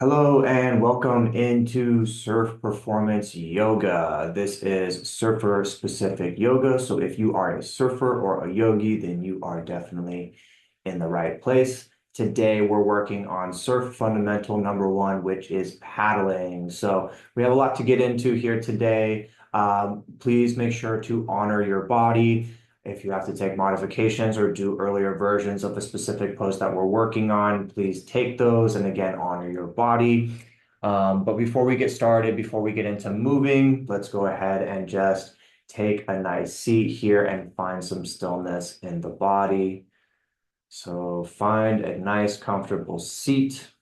Hello and welcome into Surf Performance Yoga. This is surfer specific yoga. So if you are a surfer or a yogi, then you are definitely in the right place. Today we're working on surf fundamental number one, which is paddling. So we have a lot to get into here today. Please make sure to honor your body. If you have to take modifications or do earlier versions of the specific pose that we're working on, please take those and again, honor your body. But before we get started, before we get into moving, let's go ahead and just take a nice seat here and find some stillness in the body. So find a nice, comfortable seat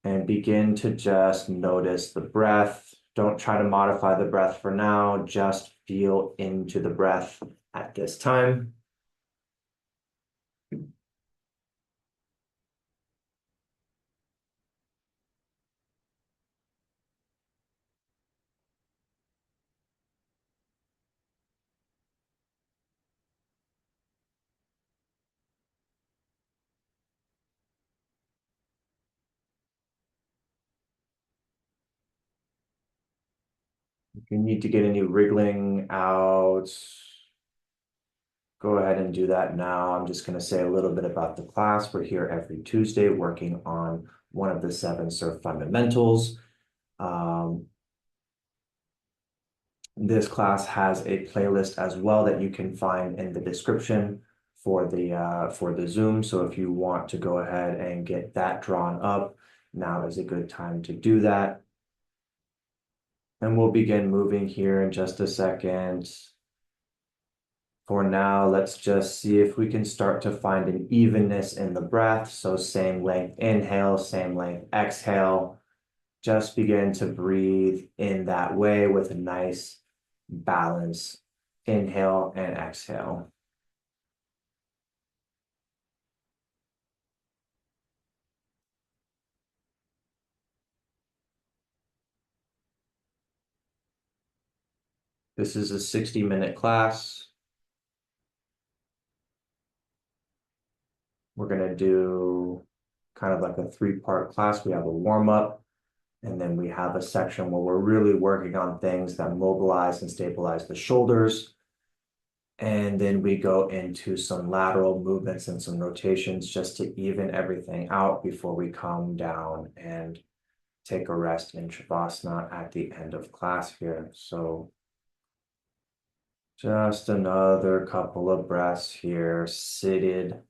and begin to just notice the breath. Don't try to modify the breath for now. Just feel into the breath at this time. If you need to get any wriggling out, go ahead and do that now. I'm just going to say a little bit about the class. We're here every Tuesday working on one of the 7 surf fundamentals. Um, This class has a playlist as well that you can find in the description for the Zoom. So if you want to go ahead and get that drawn up, now is a good time to do that. And we'll begin moving here in just a second. For now, let's just see if we can start to find an evenness in the breath. So same length inhale, same length exhale. Just begin to breathe in that way with a nice balance. Inhale and exhale. This is a 60-minute class. We're going to do kind of like a 3-part class. We have a warm-up, and then we have a section where we're really working on things that mobilize and stabilize the shoulders. And then we go into some lateral movements and some rotations just to even everything out before we come down and take a rest in Shavasana at the end of class here. So just another couple of breaths here, seated.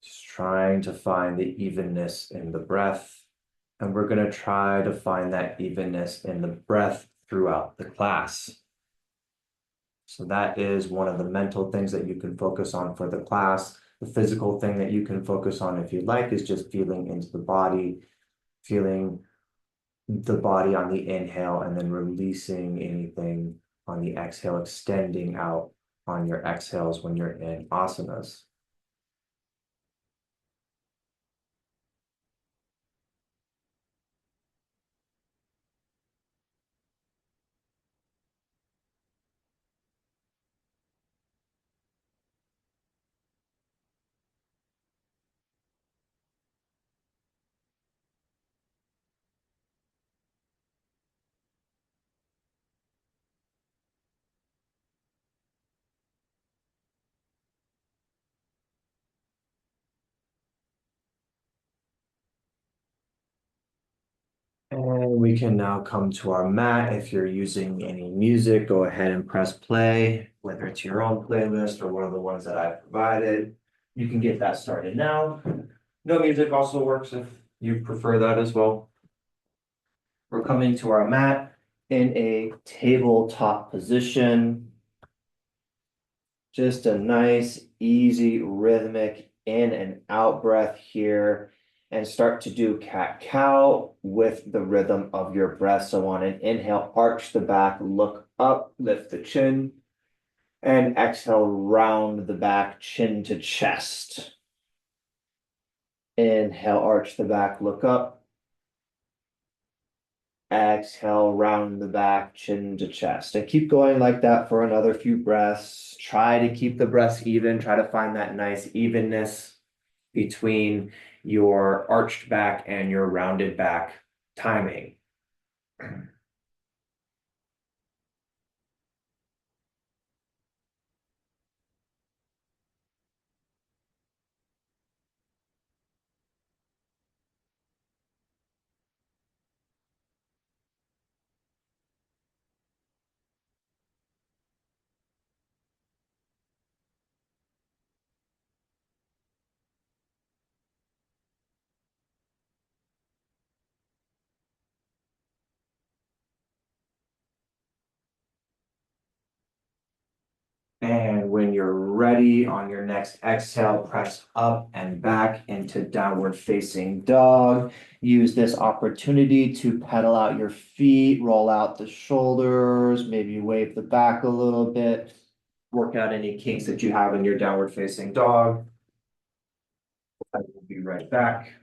Just trying to find the evenness in the breath. And we're going to try to find that evenness in the breath throughout the class. So that is one of the mental things that you can focus on for the class. The physical thing that you can focus on if you like is just feeling into the body, feeling the body on the inhale and then releasing anything on the exhale, extending out on your exhales when you're in asanas. And we can now come to our mat. If you're using any music, go ahead and press play, whether it's your own playlist or one of the ones that I've provided. You can get that started now. No music also works if you prefer that as well. We're coming to our mat in a tabletop position. Just a nice, easy, rhythmic in and out breath here. And start to do cat-cow with the rhythm of your breath. So on an inhale, arch the back, look up, lift the chin. And exhale, round the back, chin to chest. Inhale, arch the back, look up. Exhale, round the back, chin to chest. And keep going like that for another few breaths. Try to keep the breaths even. Try to find that nice evenness between your arched back and your rounded back timing. And when you're ready on your next exhale, press up and back into downward facing dog. Use this opportunity to pedal out your feet, roll out the shoulders, maybe wave the back a little bit, work out any kinks that you have in your downward facing dog. I will be right back.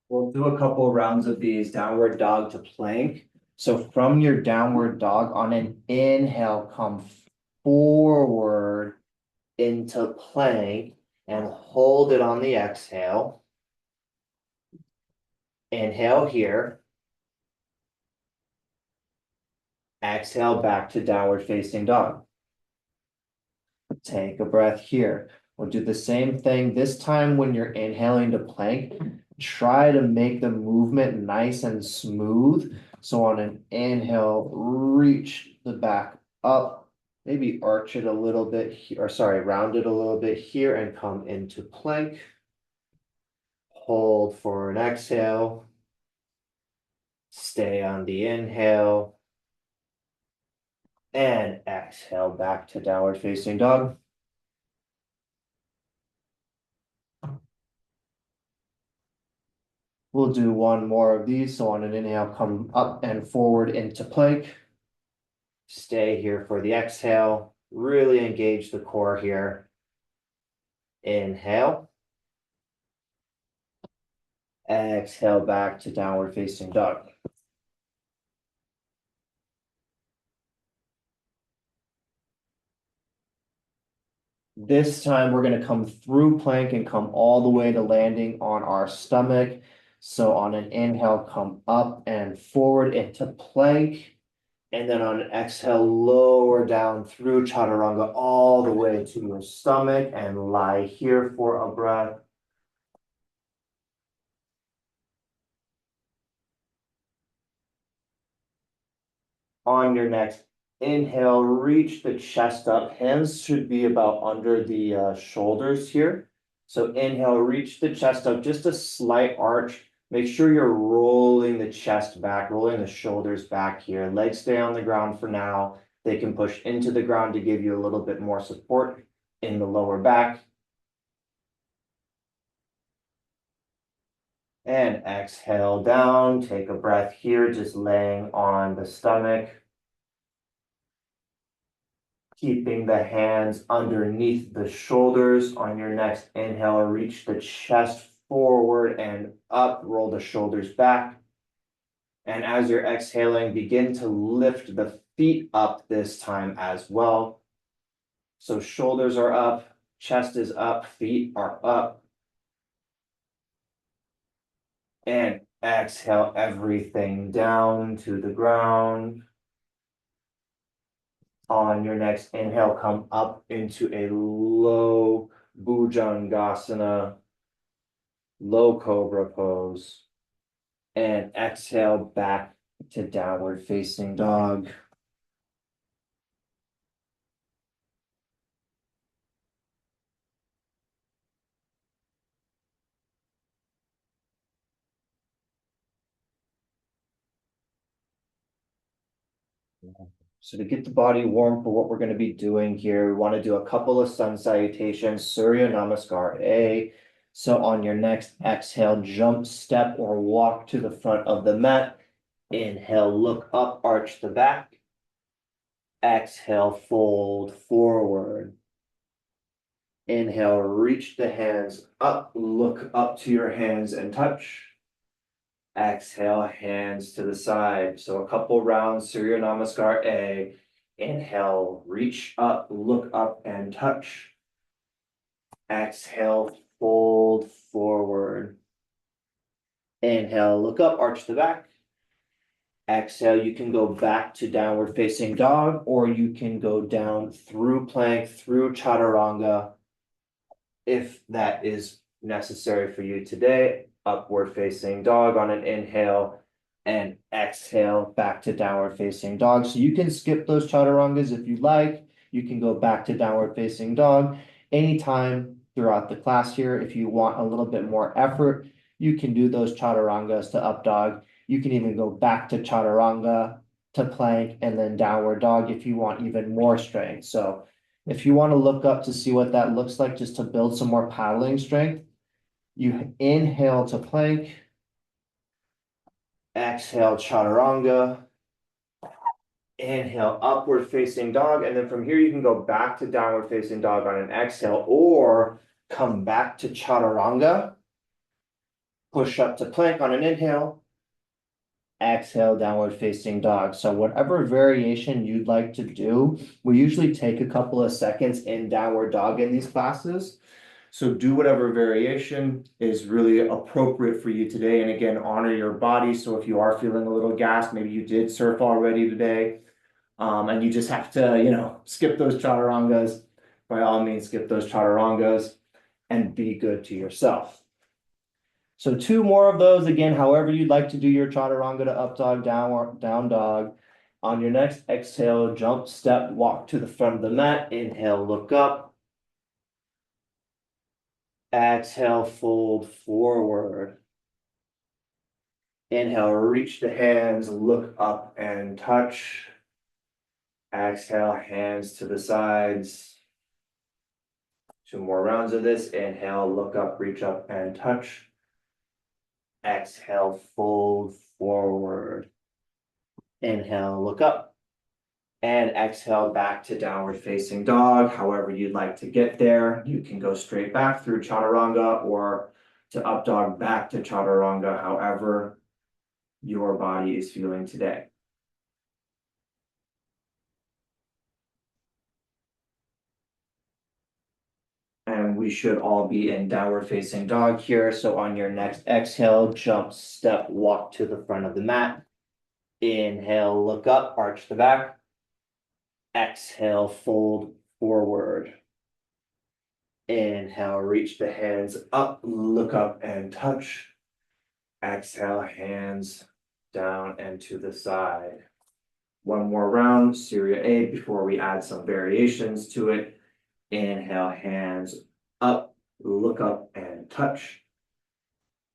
We'll do a couple rounds of these downward dog to plank. So from your downward dog on an inhale, come forward into plank and hold it on the exhale. Inhale here. Exhale back to downward facing dog. Take a breath here. We'll do the same thing this time when you're inhaling to plank. Try to make the movement nice and smooth. So on an inhale, reach the back up, maybe arch it a little bit here, or sorry, round it a little bit here and come into plank. Hold for an exhale. Stay on the inhale. And exhale back to downward facing dog. We'll do one more of these. So on an inhale, come up and forward into plank. Stay here for the exhale. Really engage the core here. Inhale. Exhale back to downward facing dog. This time we're going to come through plank and come all the way to landing on our stomach. So on an inhale, come up and forward into plank. And then on an exhale, lower down through chaturanga all the way to your stomach and lie here for a breath. On your next inhale, reach the chest up. Hands should be about under the shoulders here. So inhale, reach the chest up, just a slight arch. Make sure you're rolling the chest back, rolling the shoulders back here. Legs stay on the ground for now. They can push into the ground to give you a little bit more support in the lower back. And exhale down. Take a breath here, just laying on the stomach. Keeping the hands underneath the shoulders. On your next inhale, reach the chest forward and up, roll the shoulders back. And as you're exhaling, begin to lift the feet up this time as well. So shoulders are up, chest is up, feet are up. And exhale everything down to the ground. On your next inhale, come up into a low Bhujangasana, low Cobra pose. And exhale back to downward facing dog. So to get the body warm for what we're going to be doing here, we want to do a couple of sun salutations, Surya Namaskar A. So on your next exhale, jump, step, or walk to the front of the mat. Inhale, look up, arch the back. Exhale, fold forward. Inhale, reach the hands up, look up to your hands and touch. Exhale, hands to the side. So a couple rounds, Surya Namaskar A. Inhale, reach up, look up and touch. Exhale, fold forward. Inhale, look up, arch the back. Exhale, you can go back to downward facing dog, or you can go down through plank, through chaturanga, if that is necessary for you today. Upward facing dog on an inhale and exhale back to downward facing dog. So you can skip those chaturangas if you like. You can go back to downward facing dog anytime throughout the class here. If you want a little bit more effort, you can do those chaturangas to up dog. You can even go back to chaturanga to plank and then downward dog if you want even more strength. So if you want to look up to see what that looks like, just to build some more paddling strength, you inhale to plank, exhale chaturanga, inhale upward facing dog, and then from here you can go back to downward facing dog on an exhale, or come back to chaturanga, push up to plank on an inhale, exhale downward facing dog. So whatever variation you'd like to do, we usually take a couple of seconds in downward dog in these classes. So do whatever variation is really appropriate for you today. And again, honor your body. So if you are feeling a little gassed, maybe you did surf already today, and you just have to, skip those chaturangas, by all means, skip those chaturangas and be good to yourself. So two more of those, again, however you'd like to do your chaturanga to up dog, down dog. On your next exhale, jump, step, walk to the front of the mat. Inhale, look up. Exhale, fold forward. Inhale, reach the hands, look up and touch. Exhale, hands to the sides. Two more rounds of this. Inhale, look up, reach up and touch. Exhale, fold forward. Inhale, look up. And exhale back to downward facing dog. However you'd like to get there. You can go straight back through chaturanga or to up dog back to chaturanga, however your body is feeling today. And we should all be in downward facing dog here. So on your next exhale, jump, step, walk to the front of the mat. Inhale, look up, arch the back. Exhale, fold forward. Inhale, reach the hands up, look up and touch. Exhale, hands down and to the side. One more round, Surya A, before we add some variations to it. Inhale, hands up, look up and touch.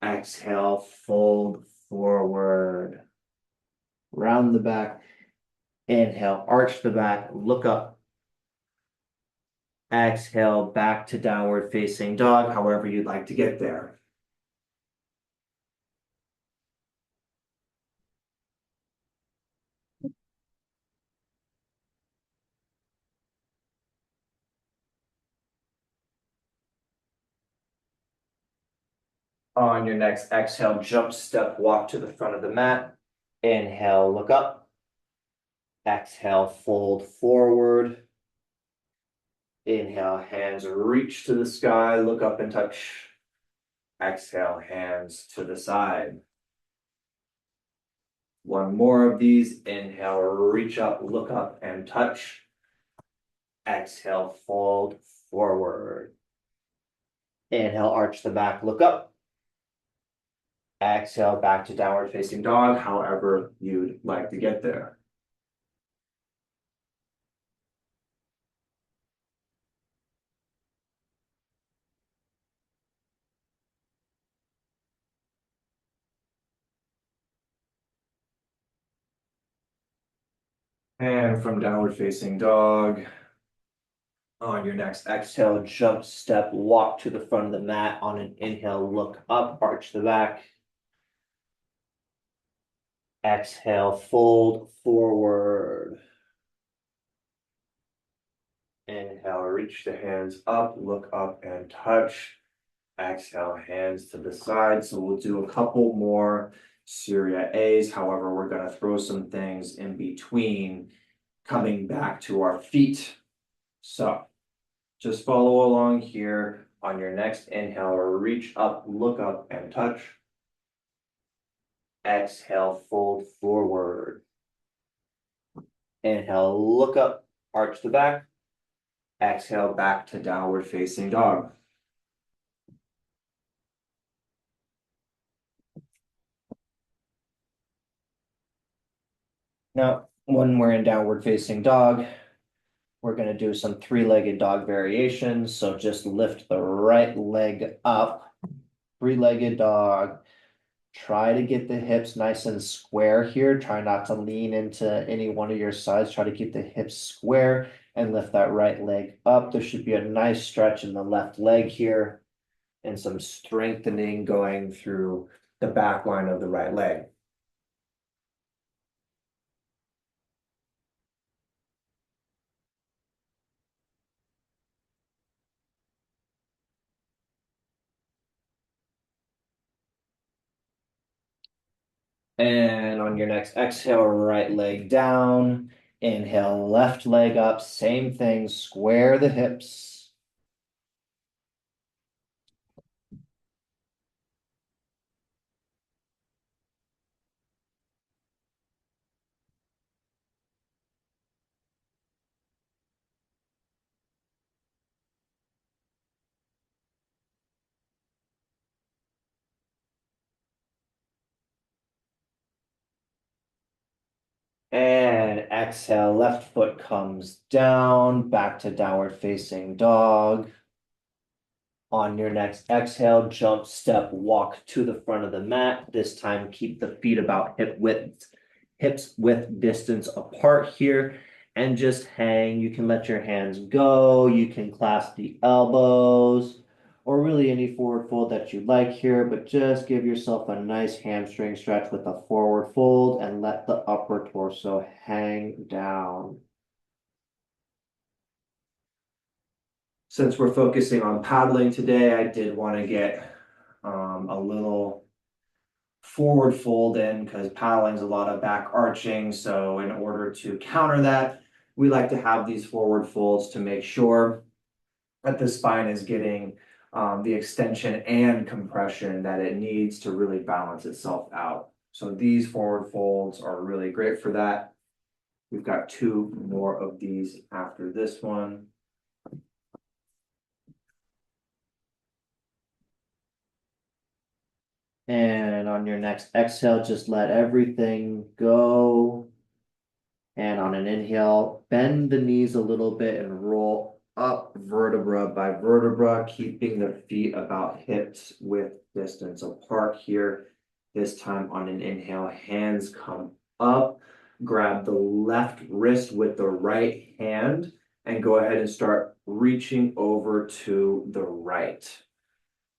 Exhale, fold forward. Round the back. Inhale, arch the back, look up. Exhale, back to downward facing dog, however you'd like to get there. On your next exhale, jump, step, walk to the front of the mat. Inhale, look up. Exhale, fold forward. Inhale, hands reach to the sky, look up and touch. Exhale, hands to the side. One more of these. Inhale, reach up, look up and touch. Exhale, fold forward. Inhale, arch the back, look up. Exhale, back to downward facing dog, however you'd like to get there. And from downward facing dog, on your next exhale, jump, step, walk to the front of the mat. On an inhale, look up, arch the back. Exhale, fold forward. Inhale, reach the hands up, look up and touch. Exhale, hands to the side. So we'll do a couple more Syria A's. However, we're going to throw some things in between coming back to our feet. So just follow along here. On your next inhale, reach up, look up and touch. Exhale, fold forward. Inhale, look up, arch the back. Exhale, back to downward facing dog. Now, when we're in downward facing dog, we're going to do some three-legged dog variations. So just lift the right leg up, three-legged dog. Try to get the hips nice and square here. Try not to lean into any one of your sides. Try to keep the hips square and lift that right leg up. There should be a nice stretch in the left leg here and some strengthening going through the back line of the right leg. And on your next exhale, right leg down. Inhale, left leg up. Same thing, square the hips. And exhale, left foot comes down, back to downward facing dog. On your next exhale, jump, step, walk to the front of the mat. This time, keep the feet about hips width distance apart here, and just hang. You can let your hands go. You can clasp the elbows, or really any forward fold that you like here, but just give yourself a nice hamstring stretch with a forward fold and let the upper torso hang down. Since we're focusing on paddling today, I did want to get a little forward fold in because paddling is a lot of back arching. So in order to counter that, we like to have these forward folds to make sure that the spine is getting the extension and compression that it needs to really balance itself out. So these forward folds are really great for that. We've got two more of these after this one. And on your next exhale, just let everything go. And on an inhale, bend the knees a little bit and roll up vertebra by vertebra, keeping the feet about hips width distance apart here. This time on an inhale, hands come up, grab the left wrist with the right hand, and go ahead and start reaching over to the right.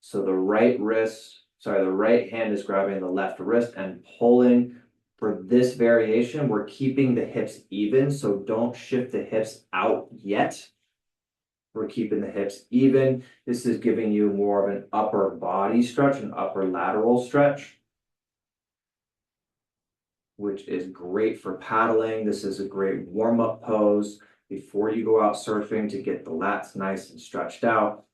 So the right hand is grabbing the left wrist and pulling. For this variation, we're keeping the hips even, so don't shift the hips out yet. We're keeping the hips even. This is giving you more of an upper body stretch, an upper lateral stretch, which is great for paddling. This is a great warm-up pose before you go out surfing to get the lats nice and stretched out.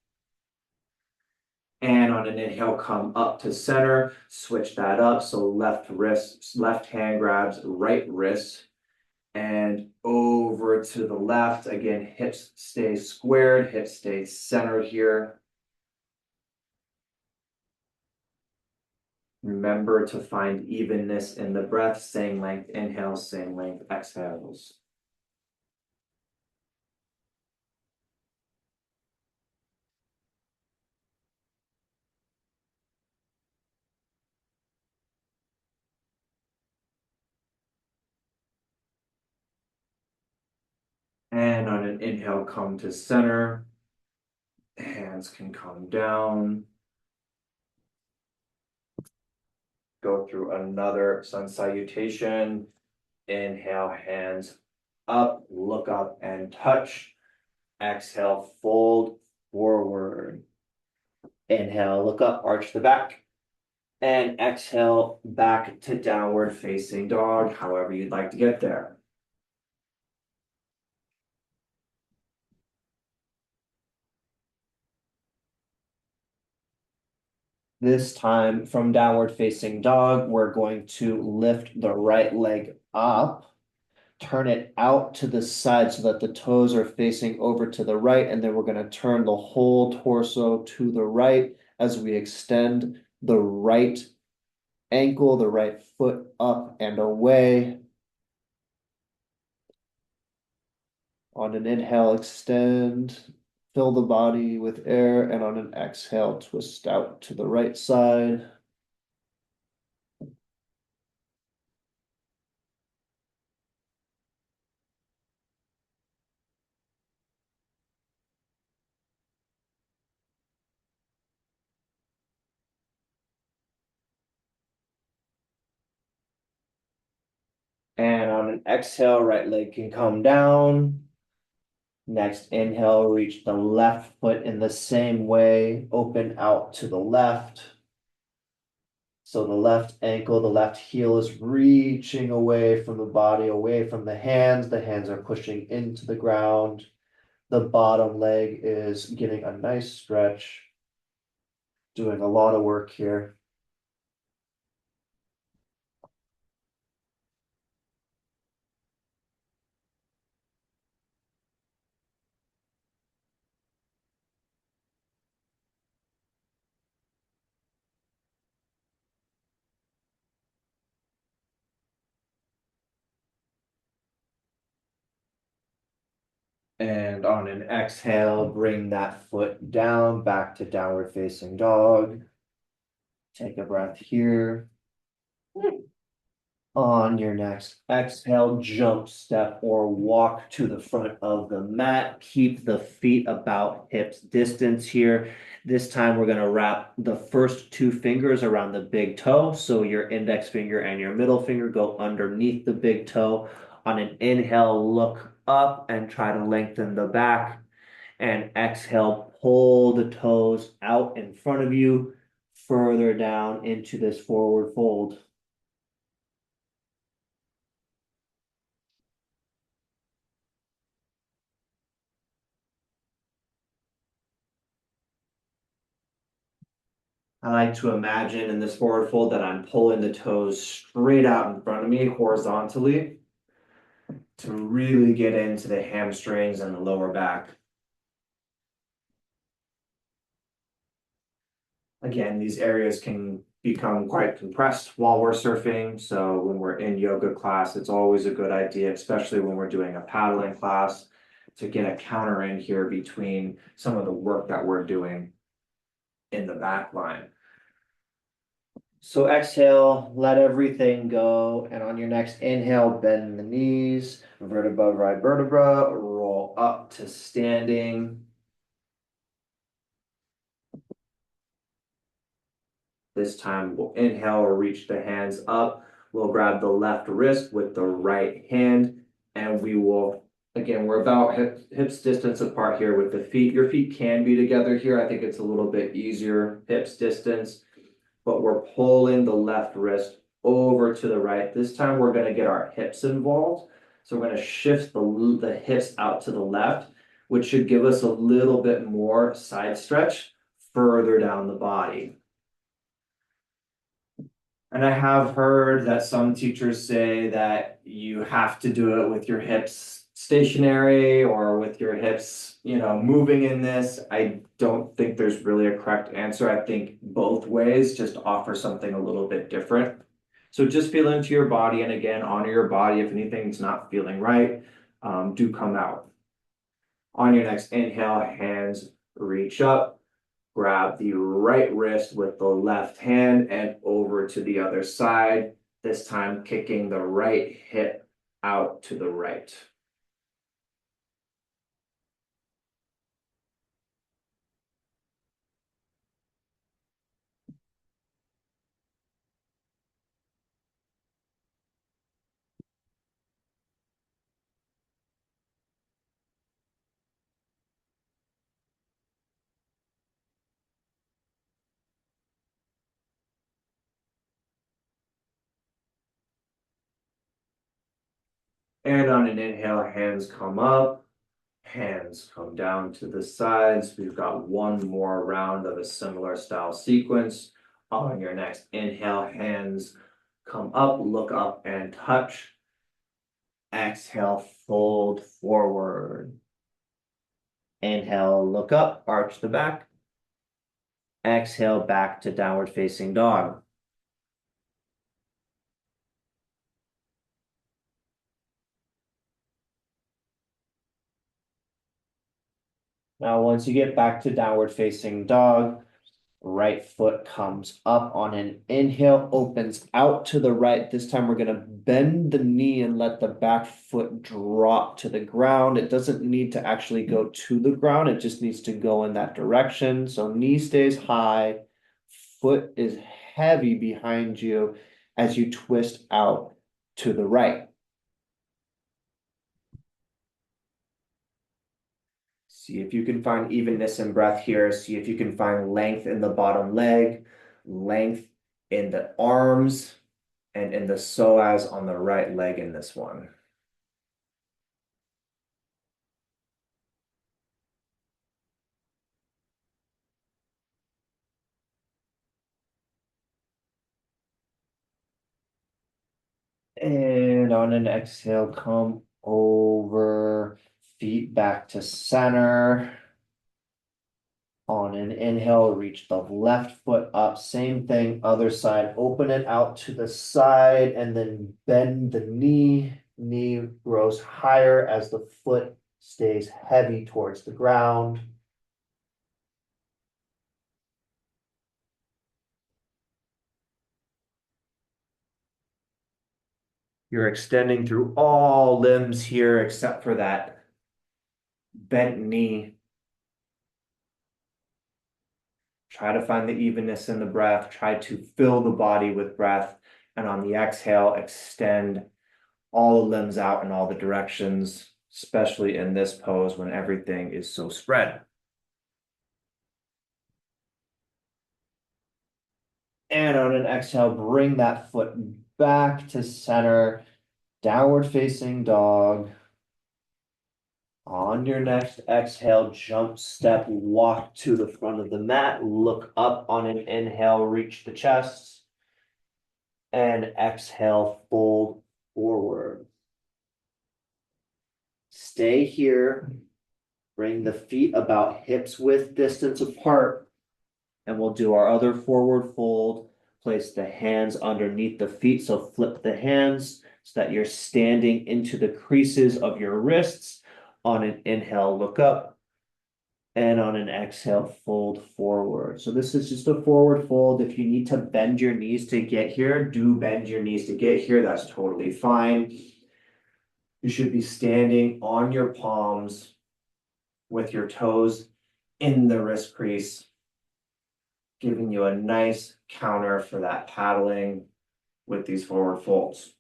And on an inhale, come up to center, switch that up. So left wrist, left hand grabs right wrist and over to the left. Again, hips stay squared, hips stay centered here. Remember to find evenness in the breath, same length inhales, same length exhales. on an inhale, come to center. Hands can come down. Go through another sun salutation. Inhale, hands up, look up and touch. Exhale, fold forward. Inhale, look up, arch the back. And exhale, back to downward facing dog, however you'd like to get there. This time from downward facing dog, we're going to lift the right leg up, turn it out to the side so that the toes are facing over to the right, and then we're going to turn the whole torso to the right as we extend the right ankle, the right foot up and away. On an inhale, extend, fill the body with air, and on an exhale, twist out to the right side. And on an exhale, right leg can come down. Next inhale, reach the left foot in the same way, open out to the left. So the left ankle, the left heel is reaching away from the body, away from the hands. The hands are pushing into the ground. The bottom leg is getting a nice stretch. Doing a lot of work here. And on an exhale, bring that foot down back to downward facing dog. Take a breath here. On your next exhale, jump, step, or walk to the front of the mat. Keep the feet about hips distance here. This time we're going to wrap the first two fingers around the big toe. So your index finger and your middle finger go underneath the big toe. On an inhale, look up and try to lengthen the back. And exhale, pull the toes out in front of you, further down into this forward fold. I like to imagine in this forward fold that I'm pulling the toes straight out in front of me horizontally to really get into the hamstrings and the lower back. Again, these areas can become quite compressed while we're surfing. So when we're in yoga class, it's always a good idea, especially when we're doing a paddling class, to get a counter in here between some of the work that we're doing in the back line. So exhale, let everything go. And on your next inhale, bend the knees, vertebra by vertebra, roll up to standing. This time we'll inhale or reach the hands up. We'll grab the left wrist with the right hand, and we will, again, we're about hips distance apart here with the feet. Your feet can be together here. I think it's a little bit easier, hips distance, but we're pulling the left wrist over to the right. This time we're going to get our hips involved. So we're going to shift the hips out to the left, which should give us a little bit more side stretch further down the body. And I have heard that some teachers say that you have to do it with your hips stationary or with your hips, moving in this. I don't think there's really a correct answer. I think both ways just offer something a little bit different. So just feel into your body, and again, honor your body. If anything's not feeling right, do come out. On your next inhale, hands reach up. Grab the right wrist with the left hand and over to the other side, this time kicking the right hip out to the right. And on an inhale, hands come up, hands come down to the sides. We've got one more round of a similar style sequence. On your next inhale, hands come up, look up and touch. Exhale, fold forward. Inhale, look up, arch the back. Exhale, back to downward facing dog. Now, once you get back to downward facing dog, right foot comes up on an inhale, opens out to the right. This time we're going to bend the knee and let the back foot drop to the ground. It doesn't need to actually go to the ground. It just needs to go in that direction. So knee stays high, foot is heavy behind you as you twist out to the right. See if you can find evenness in breath here. See if you can find length in the bottom leg, length in the arms, and in the psoas on the right leg in this one. And on an exhale, come over, feet back to center. On an inhale, reach the left foot up. Same thing, other side. Open it out to the side and then bend the knee. Knee grows higher as the foot stays heavy towards the ground. You're extending through all limbs here except for that bent knee. Try to find the evenness in the breath. Try to fill the body with breath. And on the exhale, extend all the limbs out in all the directions, especially in this pose when everything is so spread. And on an exhale, bring that foot back to center, downward facing dog. On your next exhale, jump, step, walk to the front of the mat, look up on an inhale, reach the chest, and exhale, fold forward. Stay here, bring the feet about hips width distance apart, and we'll do our other forward fold. Place the hands underneath the feet, so flip the hands so that you're standing into the creases of your wrists. On an inhale, look up. And on an exhale, fold forward. So this is just a forward fold. If you need to bend your knees to get here, do bend your knees to get here. That's totally fine. You should be standing on your palms with your toes in the wrist crease, giving you a nice counter for that paddling with these forward folds.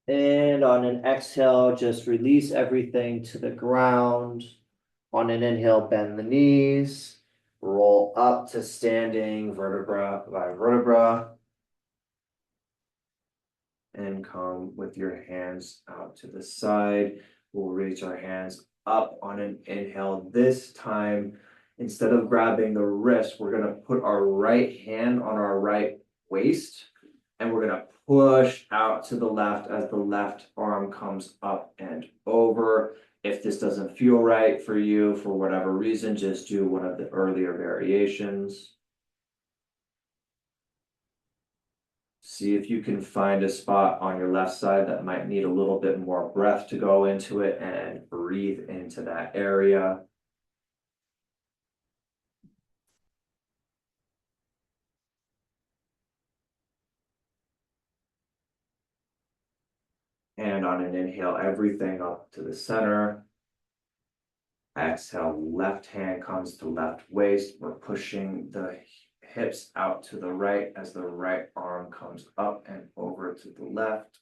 And on an exhale, just release everything to the ground. On an inhale, bend the knees, roll up to standing vertebra by vertebra, and come with your hands out to the side. We'll reach our hands up on an inhale. This time, instead of grabbing the wrist, we're gonna put our right hand on our right waist, and we're gonna push out to the left as the left arm comes up and over. If this doesn't feel right for you, for whatever reason, just do one of the earlier variations. See if you can find a spot on your left side that might need a little bit more breath to go into it and breathe into that area. And on an inhale, everything up to the center. Exhale, left hand comes to left waist. We're pushing the hips out to the right as the right arm comes up and over to the left.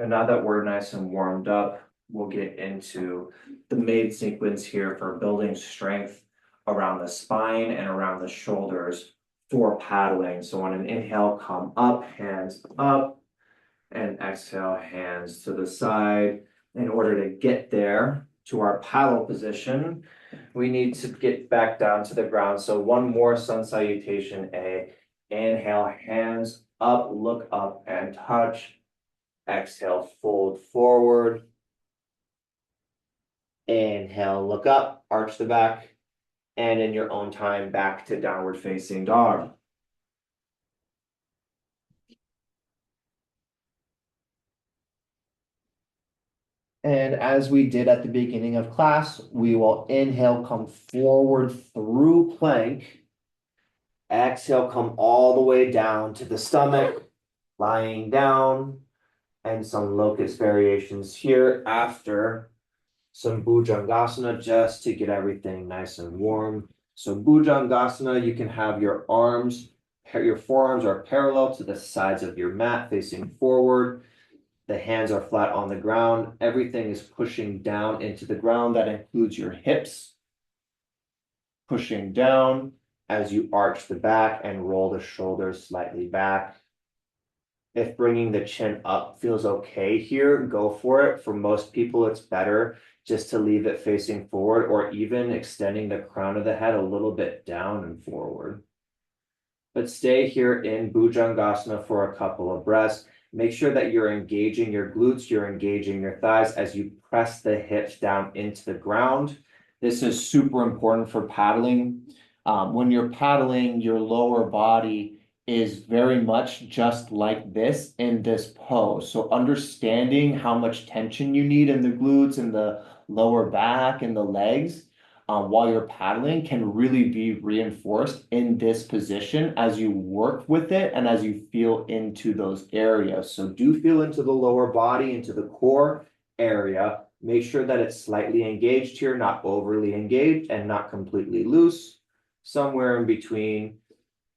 And now that we're nice and warmed up, we'll get into the main sequence here for building strength around the spine and around the shoulders for paddling. So on an inhale, come up, hands up, and exhale, hands to the side. In order to get there to our paddle position, we need to get back down to the ground. So one more sun salutation, A. Inhale, hands up, look up and touch. Exhale, fold forward. Inhale, look up, arch the back, and in your own time, back to downward facing dog. And as we did at the beginning of class, we will inhale, come forward through plank. Exhale, come all the way down to the stomach, lying down, and some locust variations here after some Bhujangasana just to get everything nice and warm. So Bhujangasana, you can have your forearms are parallel to the sides of your mat facing forward. The hands are flat on the ground. Everything is pushing down into the ground. That includes your hips pushing down as you arch the back and roll the shoulders slightly back. If bringing the chin up feels okay here, go for it. For most people, it's better just to leave it facing forward or even extending the crown of the head a little bit down and forward. But stay here in Bhujangasana for a couple of breaths. Make sure that you're engaging your glutes, you're engaging your thighs as you press the hips down into the ground. This is super important for paddling. When you're paddling, your lower body is very much just like this in this pose. So understanding how much tension you need in the glutes and the lower back and the legs while you're paddling can really be reinforced in this position as you work with it and as you feel into those areas. So do feel into the lower body, into the core area. Make sure that it's slightly engaged here, not overly engaged and not completely loose, somewhere in between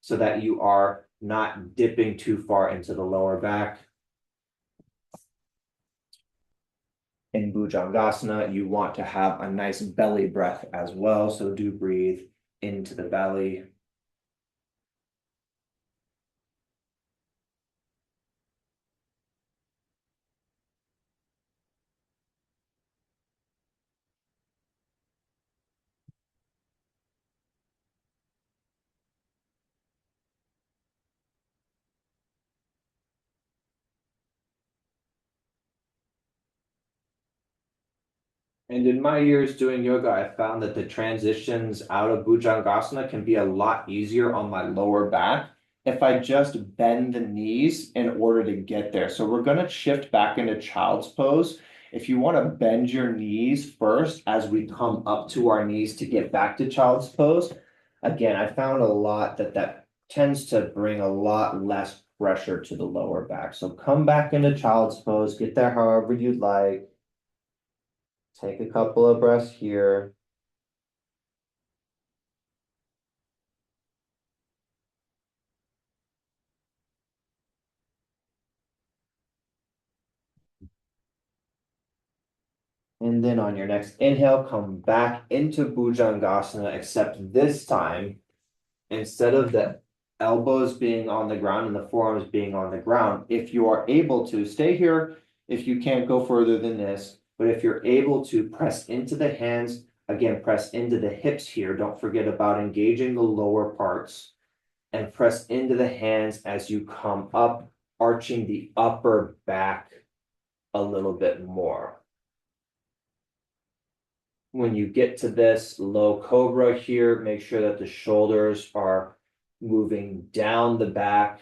so that you are not dipping too far into the lower back. In Bhujangasana, you want to have a nice belly breath as well. So do breathe into the belly. And in my years doing yoga, I found that the transitions out of Bhujangasana can be a lot easier on my lower back if I just bend the knees in order to get there. So we're going to shift back into child's pose. If you want to bend your knees first as we come up to our knees to get back to child's pose, again, I found a lot that tends to bring a lot less pressure to the lower back. So come back into child's pose, get there however you'd like. Take a couple of breaths here. And then on your next inhale, come back into Bhujangasana, except this time, instead of the elbows being on the ground and the forearms being on the ground, if you are able to, stay here. If you can't go further than this, but if you're able to press into the hands, again, press into the hips here. Don't forget about engaging the lower parts and press into the hands as you come up, arching the upper back a little bit more. When you get to this low cobra here, make sure that the shoulders are moving down the back.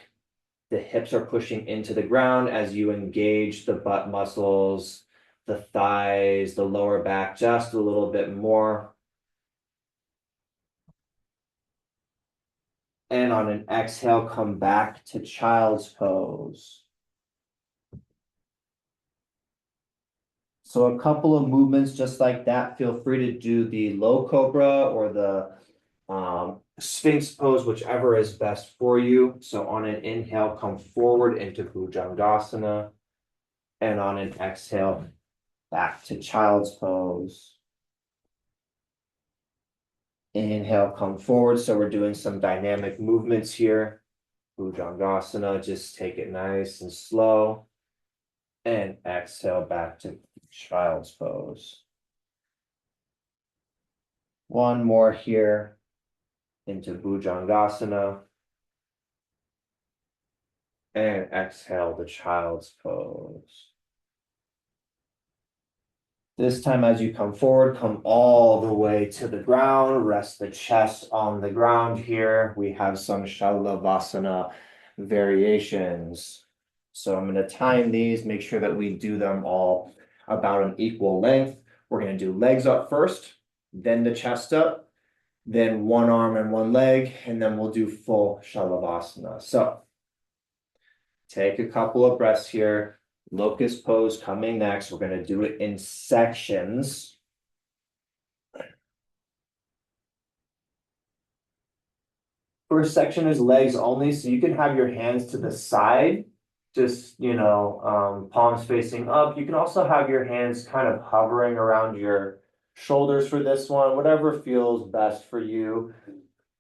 The hips are pushing into the ground as you engage the butt muscles, the thighs, the lower back just a little bit more. And on an exhale, come back to child's pose. So a couple of movements just like that. Feel free to do the low cobra or the Sphinx pose, whichever is best for you. So on an inhale, come forward into Bhujangasana. And on an exhale, back to child's pose. Inhale, come forward. So we're doing some dynamic movements here. Bhujangasana, just take it nice and slow. And exhale back to child's pose. One more here into Bhujangasana. And exhale to child's pose. This time, as you come forward, come all the way to the ground. Rest the chest on the ground here. We have some Shalavasana variations. So I'm going to time these, make sure that we do them all about an equal length. We're going to do legs up first, then the chest up, then one arm and one leg, and then we'll do full Shalavasana. So take a couple of breaths here. Locust pose coming next. We're going to do it in sections. First section is legs only, so you can have your hands to the side, just, palms facing up. You can also have your hands kind of hovering around your shoulders for this one, whatever feels best for you.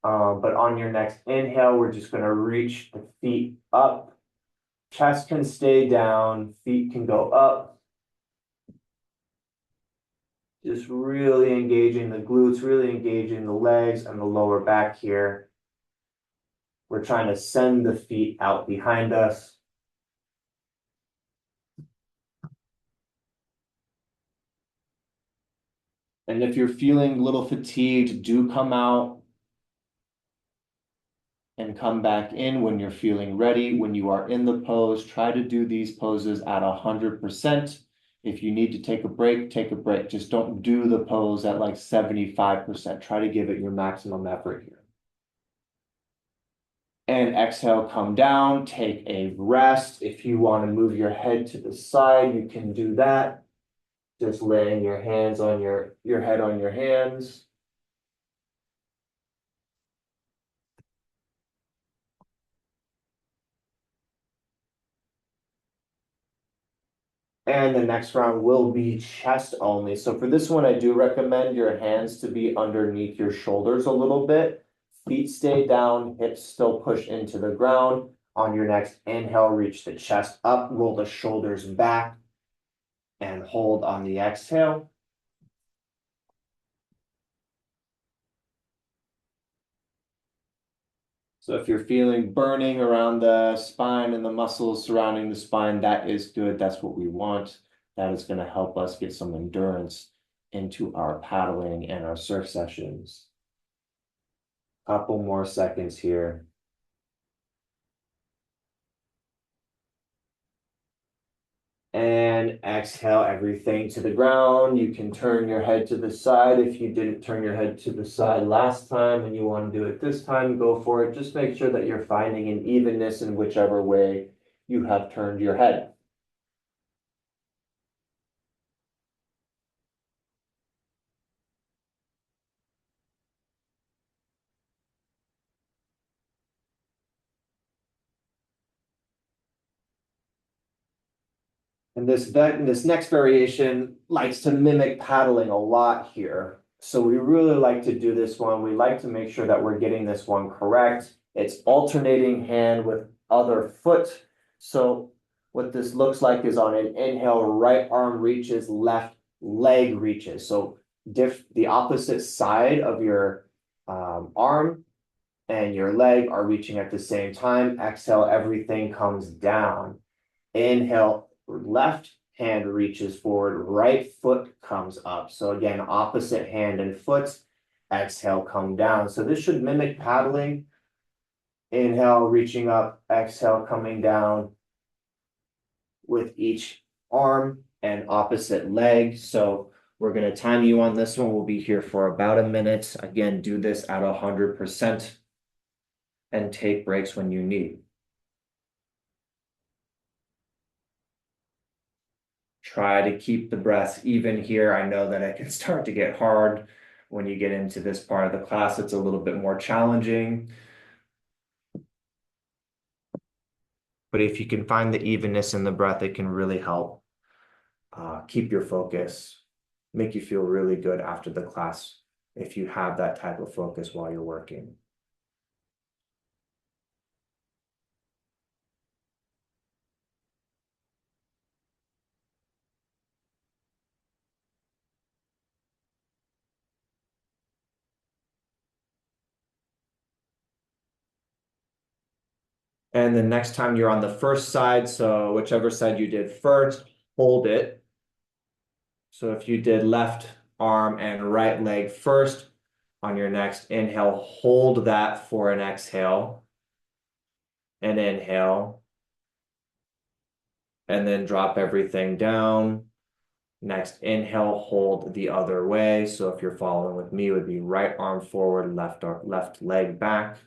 But on your next inhale, we're just going to reach the feet up. Chest can stay down, feet can go up. Just really engaging the glutes, really engaging the legs and the lower back here. We're trying to send the feet out behind us. And if you're feeling a little fatigued, do come out and come back in when you're feeling ready. When you are in the pose, try to do these poses at 100%. If you need to take a break, take a break. Just don't do the pose at like 75%. Try to give it your maximum effort here. And exhale, come down, take a rest. If you want to move your head to the side, you can do that. Just laying your hands on your head on your hands. And the next round will be chest only. So for this one, I do recommend your hands to be underneath your shoulders a little bit. Feet stay down, hips still push into the ground. On your next inhale, reach the chest up, roll the shoulders back, and hold on the exhale. So if you're feeling burning around the spine and the muscles surrounding the spine, that is good. That's what we want. That is going to help us get some endurance into our paddling and our surf sessions. Couple more seconds here. And exhale everything to the ground. You can turn your head to the side. If you didn't turn your head to the side last time and you want to do it this time, go for it. Just make sure that you're finding an evenness in whichever way you have turned your head. And this next variation likes to mimic paddling a lot here. So we really like to do this one. We like to make sure that we're getting this one correct. It's alternating hand with other foot. So what this looks like is on an inhale, right arm reaches, left leg reaches. So the opposite side of your arm and your leg are reaching at the same time. Exhale, everything comes down. Inhale, left hand reaches forward, right foot comes up. So again, opposite hand and foot. Exhale, come down. So this should mimic paddling. Inhale, reaching up, exhale, coming down with each arm. and opposite leg. So we're going to time you on this one. We'll be here for about a minute. Again, do this at 100% and take breaks when you need. Try to keep the breath even here. I know that it can start to get hard when you get into this part of the class. It's a little bit more challenging. But if you can find the evenness in the breath, it can really help keep your focus, make you feel really good after the class if you have that type of focus while you're working. And the next time you're on the first side, so whichever side you did first, hold it. So if you did left arm and right leg first, on your next inhale, hold that for an exhale and inhale, and then drop everything down. Next inhale, hold the other way. So if you're following with me, it would be right arm forward, left leg back,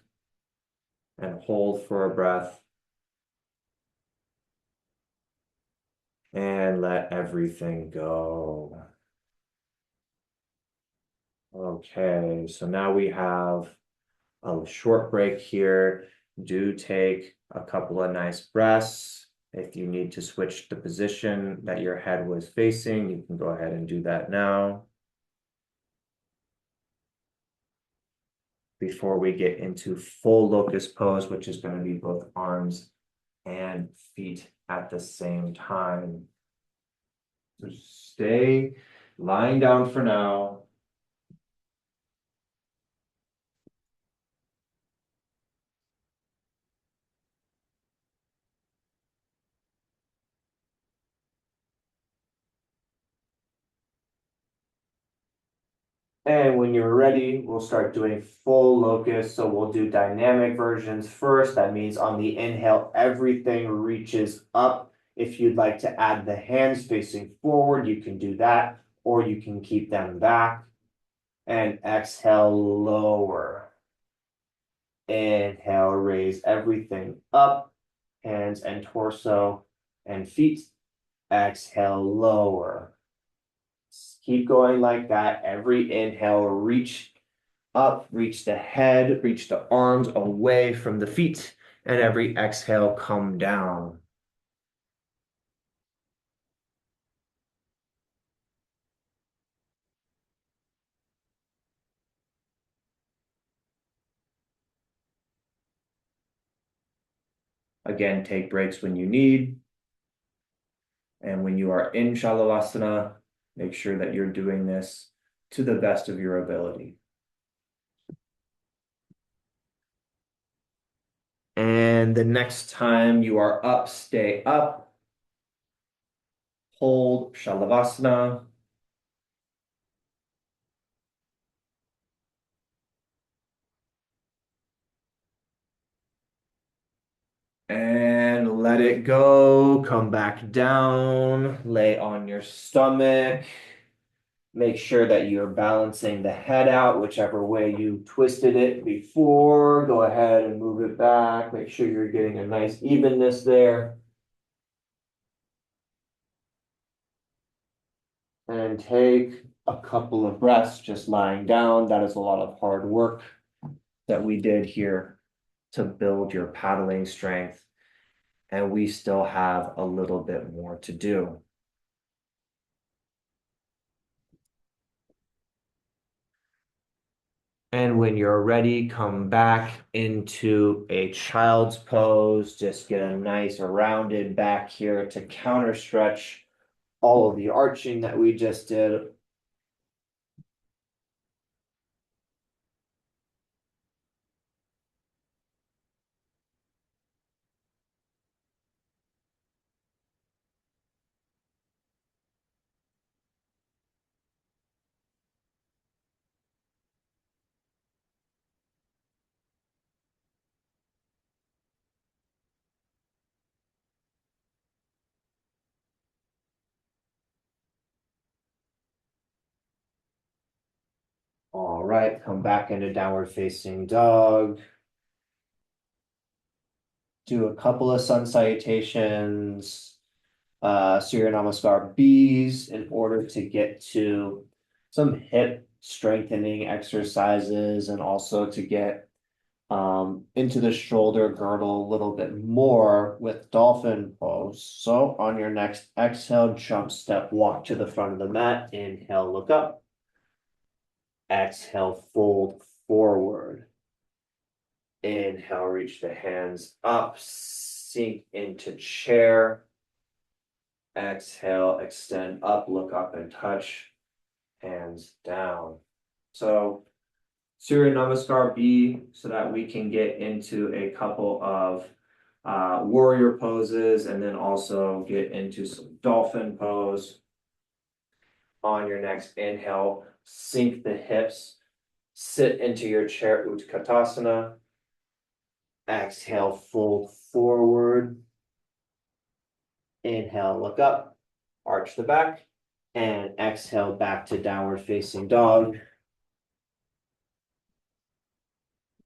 and hold for a breath. And let everything go. Okay, so now we have a short break here. Do take a couple of nice breaths. If you need to switch the position that your head was facing, you can go ahead and do that now. Before we get into full locust pose, which is going to be both arms and feet at the same time. So stay lying down for now. And when you're ready, we'll start doing full locust. So we'll do dynamic versions first. That means on the inhale, everything reaches up. If you'd like to add the hands facing forward, you can do that, or you can keep them back. And exhale, lower. Inhale, raise everything up, hands and torso and feet. Exhale, lower. Keep going like that. Every inhale, reach up, reach the head, reach the arms away from the feet, and every exhale, come down. Again, take breaks when you need. And when you are in Shalavasana, make sure that you're doing this to the best of your ability. And the next time you are up, stay up. Hold Shalavasana. And let it go. Come back down. Lay on your stomach. Make sure that you're balancing the head out, whichever way you twisted it before. Go ahead and move it back. Make sure you're getting a nice evenness there. And take a couple of breaths just lying down. That is a lot of hard work that we did here to build your paddling strength. And we still have a little bit more to do. And when you're ready, come back into a child's pose. Just get a nice rounded back here to counter stretch all of the arching that we just did. All right, come back into downward facing dog. Do a couple of sun salutations, Surya Namaskar Bs in order to get to some hip strengthening exercises and also to get into the shoulder girdle a little bit more with dolphin pose. So on your next exhale, jump, step, walk to the front of the mat. Inhale, look up. Exhale, fold forward. Inhale, reach the hands up, sink into chair. Exhale, extend up, look up and touch, hands down. So Surya Namaskar B so that we can get into a couple of warrior poses and then also get into some dolphin pose. On your next inhale, sink the hips, sit into your chair Utkatasana. Exhale, fold forward. Inhale, look up, arch the back, and exhale back to downward facing dog.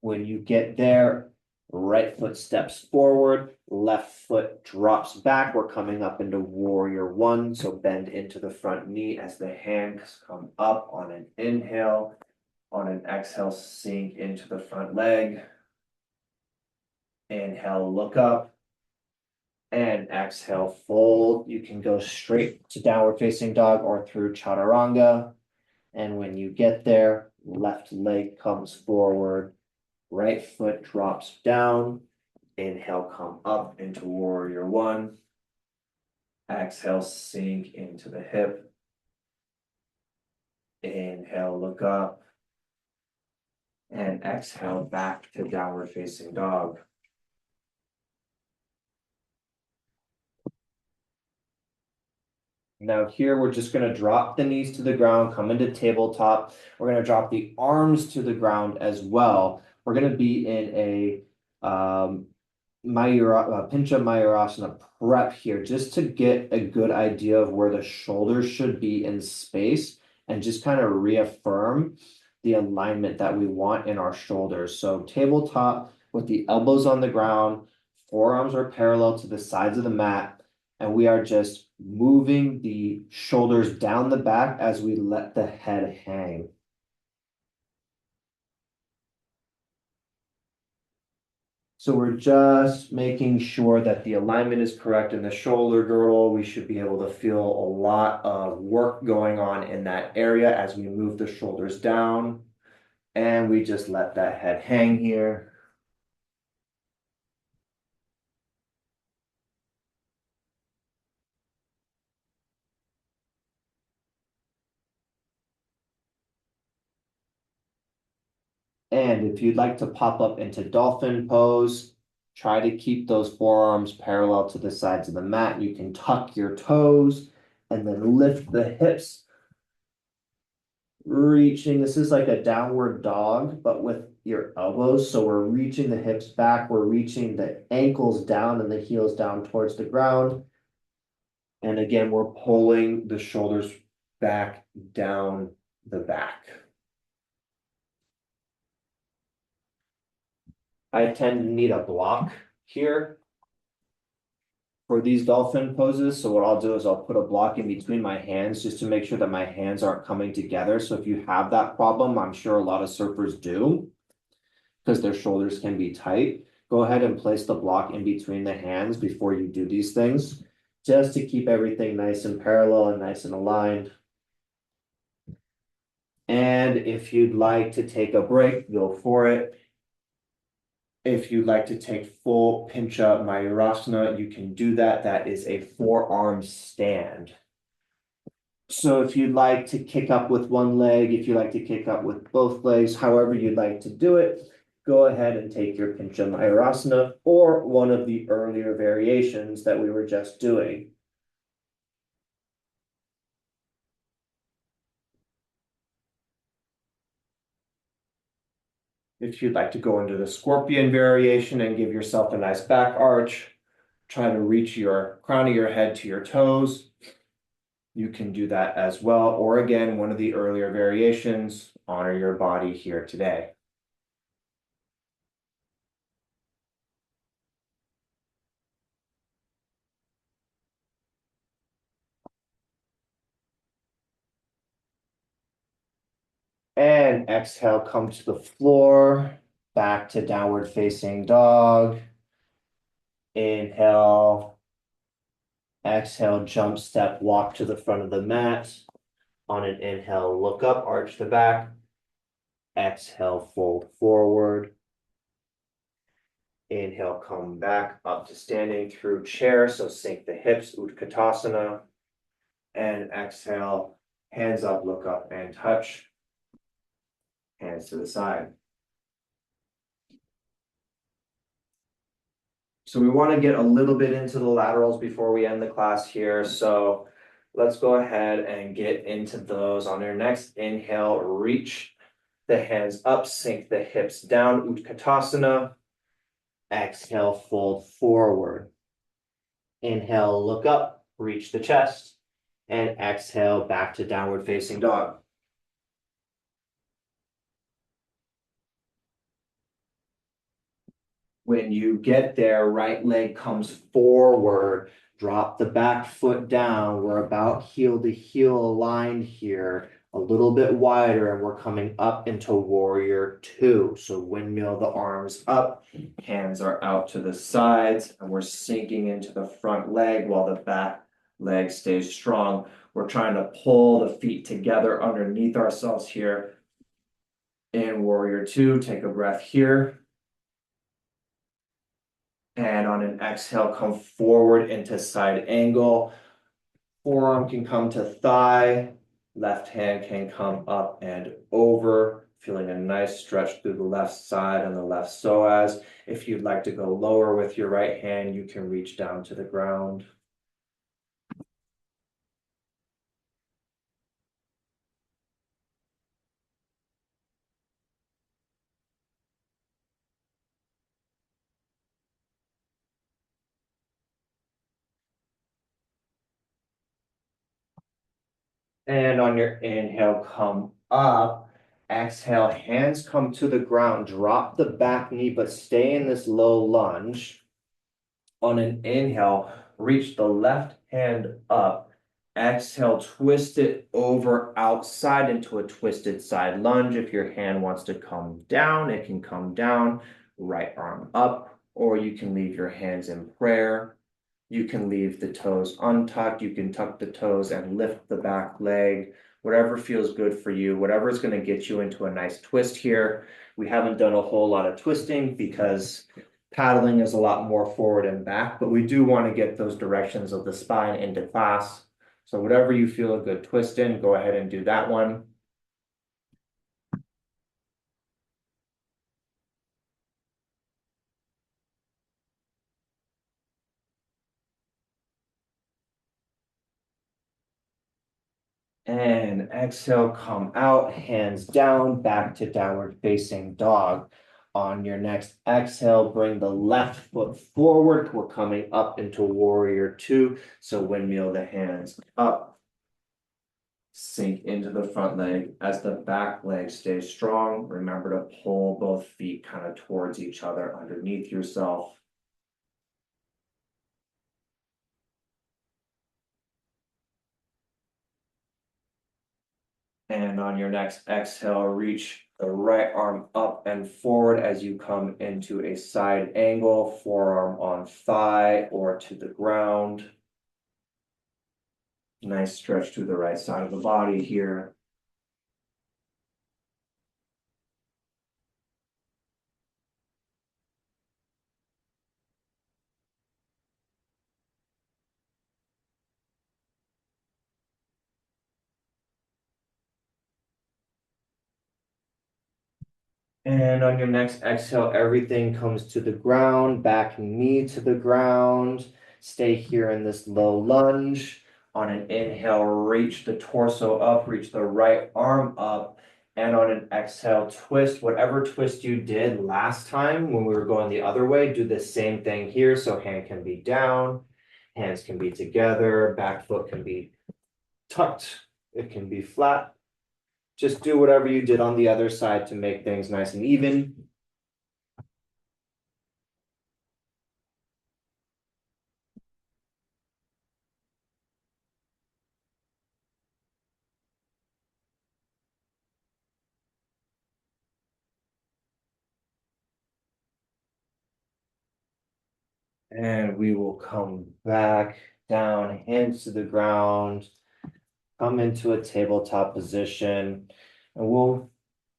When you get there, right foot steps forward, left foot drops back. We're coming up into warrior one. So bend into the front knee as the hands come up on an inhale. On an exhale, sink into the front leg. Inhale, look up. And exhale, fold. You can go straight to downward facing dog or through chaturanga. And when you get there, left leg comes forward. Right foot drops down. Inhale, come up into warrior one. Exhale, sink into the hip. Inhale, look up. And exhale, back to downward facing dog. Now here, we're just gonna drop the knees to the ground, come into tabletop. We're gonna drop the arms to the ground as well. We're gonna be in a Pincha Mayurasana prep here, just to get a good idea of where the shoulders should be in space and just kind of reaffirm the alignment that we want in our shoulders. So tabletop with the elbows on the ground, forearms are parallel to the sides of the mat, and we are just moving the shoulders down the back as we let the head hang. So we're just making sure that the alignment is correct in the shoulder girdle. We should be able to feel a lot of work going on in that area as we move the shoulders down. And we just let that head hang here. And if you'd like to pop up into dolphin pose, try to keep those forearms parallel to the sides of the mat. You can tuck your toes and then lift the hips, reaching. This is like a downward dog, but with your elbows. So we're reaching the hips back. We're reaching the ankles down and the heels down towards the ground. And again, we're pulling the shoulders back down the back. I tend to need a block here for these dolphin poses. So what I'll do is I'll put a block in between my hands just to make sure that my hands aren't coming together. So if you have that problem, I'm sure a lot of surfers do, because their shoulders can be tight. Go ahead and place the block in between the hands before you do these things, just to keep everything nice and parallel and nice and aligned. And if you'd like to take a break, go for it. If you'd like to take full Pincha Mayurasana, you can do that. That is a forearm stand. So if you'd like to kick up with one leg, if you like to kick up with both legs, however you'd like to do it, go ahead and take your Pincha Mayurasana or one of the earlier variations that we were just doing. If you'd like to go into the scorpion variation and give yourself a nice back arch, try to reach your crown of your head to your toes. you can do that as well. Or again, one of the earlier variations, honor your body here today. And exhale, come to the floor, back to downward facing dog. Inhale, exhale, jump, step, walk to the front of the mat. On an inhale, look up, arch the back. Exhale, fold forward. Inhale, come back up to standing through chair. So sink the hips, Utkatasana. And exhale, hands up, look up and touch. Hands to the side. So we want to get a little bit into the laterals before we end the class here. So let's go ahead and get into those. On your next inhale, reach the hands up, sink the hips down, Utkatasana. Exhale, fold forward. Inhale, look up, reach the chest. And exhale, back to downward facing dog. When you get there, right leg comes forward, drop the back foot down. We're about heel to heel aligned here, a little bit wider, and we're coming up into warrior two. So windmill the arms up, hands are out to the sides, and we're sinking into the front leg while the back leg stays strong. We're trying to pull the feet together underneath ourselves here. In warrior two, take a breath here. And on an exhale, come forward into side angle. Forearm can come to thigh. Left hand can come up and over. Feeling a nice stretch through the left side and the left psoas. If you'd like to go lower with your right hand, you can reach down to the ground. And on your inhale, come up. Exhale, hands come to the ground. Drop the back knee, but stay in this low lunge. On an inhale, reach the left hand up. Exhale, twist it over outside into a twisted side lunge. If your hand wants to come down, it can come down. Right arm up, or you can leave your hands in prayer. You can leave the toes untucked. You can tuck the toes and lift the back leg. Whatever feels good for you, whatever is going to get you into a nice twist here. We haven't done a whole lot of twisting because paddling is a lot more forward and back, but we do want to get those directions of the spine into class. So whatever you feel a good twist in, go ahead and do that one. And exhale, come out, hands down, back to downward facing dog. On your next exhale, bring the left foot forward. We're coming up into warrior two. So windmill the hands up. Sink into the front leg as the back leg stays strong. Remember to pull both feet kind of towards each other underneath yourself. And on your next exhale, reach the right arm up and forward as you come into a side angle, forearm on thigh or to the ground. Nice stretch to the right side of the body here. And on your next exhale, everything comes to the ground, back knee to the ground. Stay here in this low lunge. On an inhale, reach the torso up, reach the right arm up. And on an exhale, twist whatever twist you did last time when we were going the other way. Do the same thing here. So hand can be down, hands can be together, back foot can be tucked. It can be flat. Just do whatever you did on the other side to make things nice and even. And we will come back down, hands to the ground, come into a tabletop position, and we'll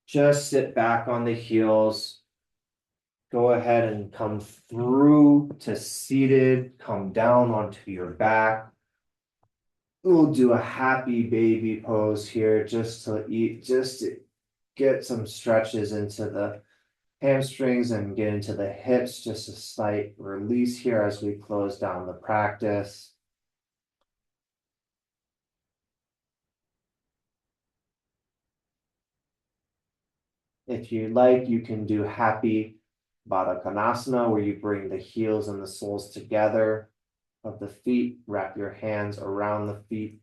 just sit back on the heels. Go ahead and come through to seated, come down onto your back. We'll do a happy baby pose here just to get some stretches into the hamstrings and get into the hips, just a slight release here as we close down the practice. If you like, you can do happy Baddha Konasana, where you bring the heels and the soles together of the feet, wrap your hands around the feet,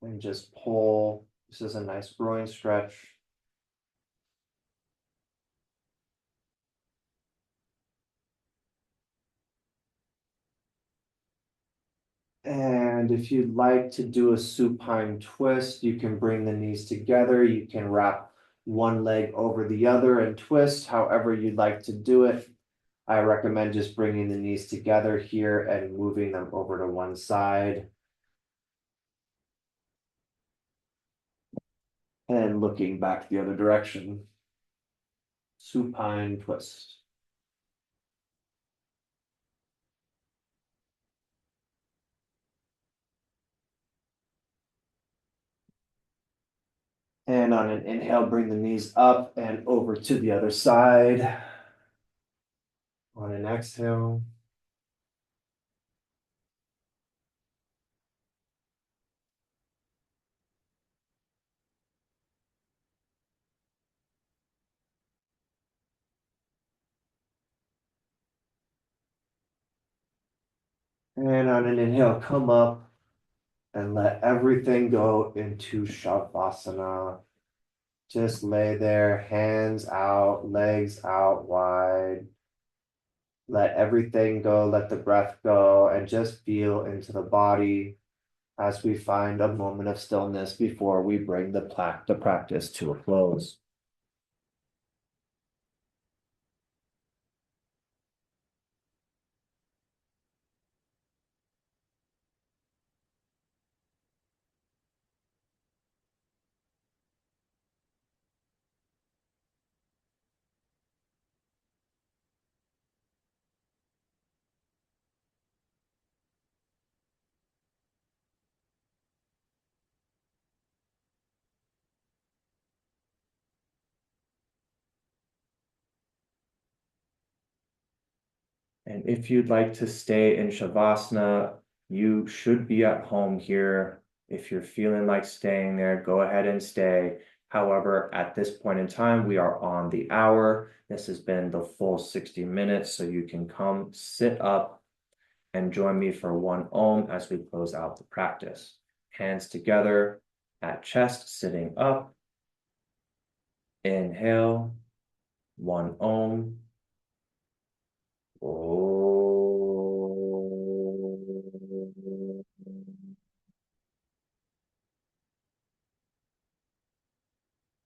and just pull. This is a nice groin stretch. And if you'd like to do a supine twist, you can bring the knees together. You can wrap one leg over the other and twist however you'd like to do it. I recommend just bringing the knees together here and moving them over to one side. And looking back the other direction. Supine twist. And on an inhale, bring the knees up and over to the other side. On an exhale. And on an inhale, come up and let everything go into Shavasana. Just lay there, hands out, legs out wide. Let everything go, let the breath go, and just feel into the body as we find a moment of stillness before we bring the practice to a close. And if you'd like to stay in Shavasana, you should be at home here. If you're feeling like staying there, go ahead and stay. However, at this point in time, we are on the hour. This has been the full 60 minutes, so you can come sit up and join me for one Om as we close out the practice. Hands together at chest, sitting up. Inhale, one Om. Om.